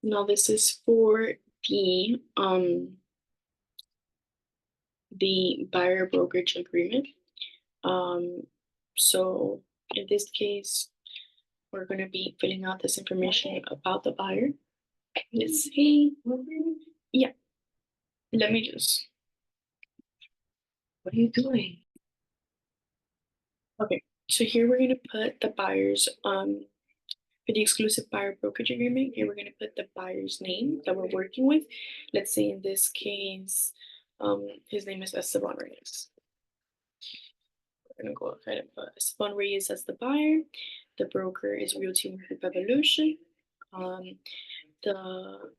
Now this is for the buyer brokerage agreement. So in this case, we're going to be filling out this information about the buyer. Let's see. Yeah. Let me just. What are you doing? Okay. So here we're going to put the buyer's for the exclusive buyer brokerage agreement. Here we're going to put the buyer's name that we're working with. Let's say in this case, his name is Esteban Reyes. We're going to go ahead and put Esteban Reyes as the buyer. The broker is Realty Market Evolution. The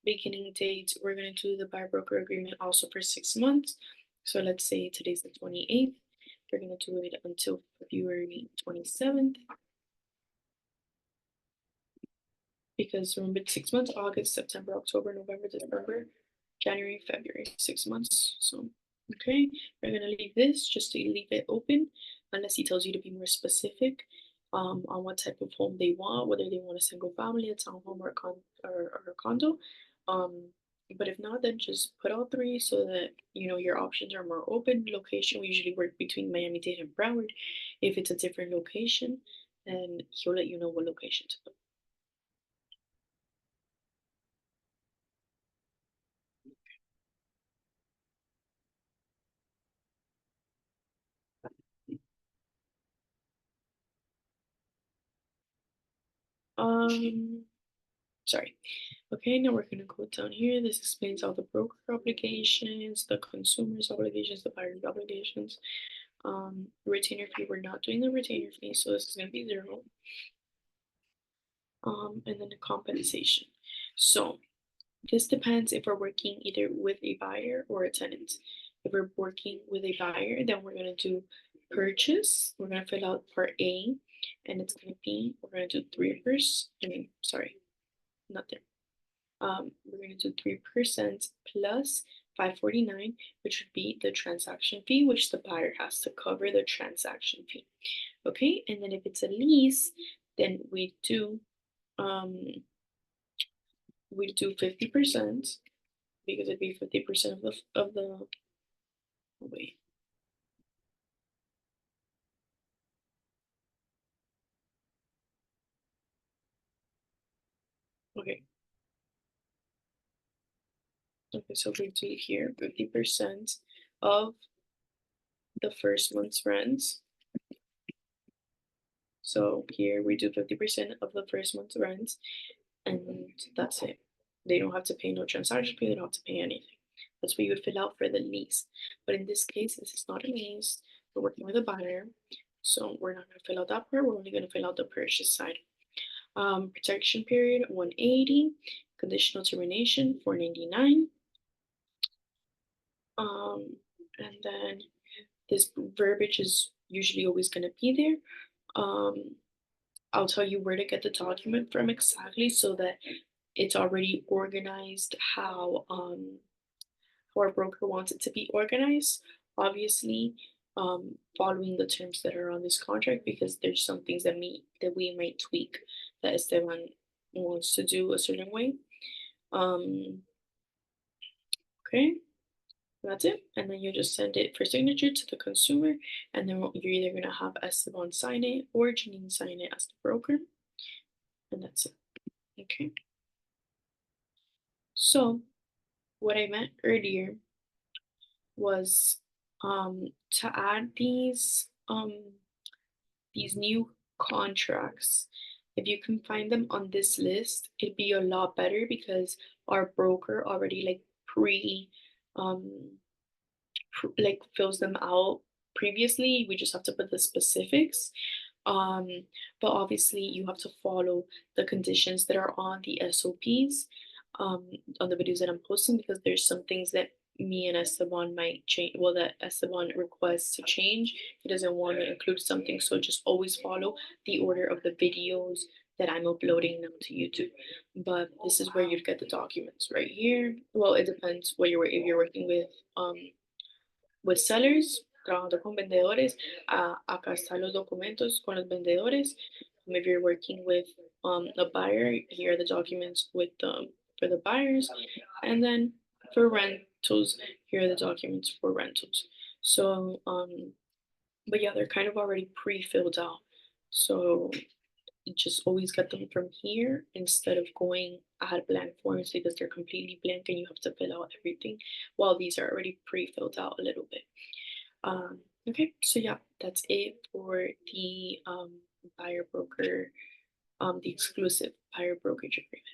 beginning date, we're going to do the buyer broker agreement also for 6 months. So let's say today's the 28th. We're going to do it until February 27th. Because remember, 6 months: August, September, October, November, December, January, February, 6 months. So, okay, we're gonna leave this just to leave it open unless he tells you to be more specific on what type of home they want, whether they want a single family, a townhome, or a condo. But if not, then just put all three so that you know your options are more open. Location, we usually work between Miami-Dade and Broward. If it's a different location, then he'll let you know what location to put. Sorry. Okay, now we're gonna go down here. This explains all the broker obligations, the consumer's obligations, the buyer's obligations. Retainer fee, we're not doing the retainer fee, so this is gonna be 0. And then the compensation. So this depends if we're working either with a buyer or a tenant. If we're working with a buyer, then we're gonna do purchase. We're gonna fill out part A, and it's gonna be, we're gonna do 3%. Not there. We're gonna do 3% plus 549, which would be the transaction fee, which the buyer has to cover the transaction fee. Okay, and then if it's a lease, then we do 50% because it'd be 50% of the oh, wait. Okay. Okay, so we do here 50% of the first month's rent. So here we do 50% of the first month's rent, and that's it. They don't have to pay no transaction fee, they don't have to pay anything. That's what you would fill out for the lease. But in this case, this is not a lease. We're working with a buyer. So we're not gonna fill out that part, we're only gonna fill out the purchase side. Protection period 180, conditional termination 499. And then this verbiage is usually always gonna be there. I'll tell you where to get the document from exactly so that it's already organized how our broker wants it to be organized. Obviously, following the terms that are on this contract, because there's some things that we might tweak that Esteban wants to do a certain way. Okay, that's it. And then you just send it for signature to the consumer, and then you're either gonna have Esteban sign it or Janine sign it as the broker, and that's it. Okay. So what I meant earlier was to add these new contracts. If you can find them on this list, it'd be a lot better because our broker already like um like fills them out previously. We just have to put the specifics. Um, but obviously you have to follow the conditions that are on the SOPs on the videos that I'm posting, because there's some things that me and Esteban might change, well, that Esteban requests to change. He doesn't want to include something, so just always follow the order of the videos that I'm uploading now to YouTube. But this is where you'd get the documents right here. Well, it depends what if you're working with sellers, trabajando con vendedores. Acá están los documentos con los vendedores. If you're working with a buyer, here are the documents with for the buyers, and then for rentals, here are the documents for rentals. So, but yeah, they're kind of already pre-filled out. So just always get them from here instead of going add blank forms because they're completely blank and you have to fill out everything while these are already pre-filled out a little bit. Okay, so yeah, that's it for the buyer broker, the exclusive buyer brokerage agreement.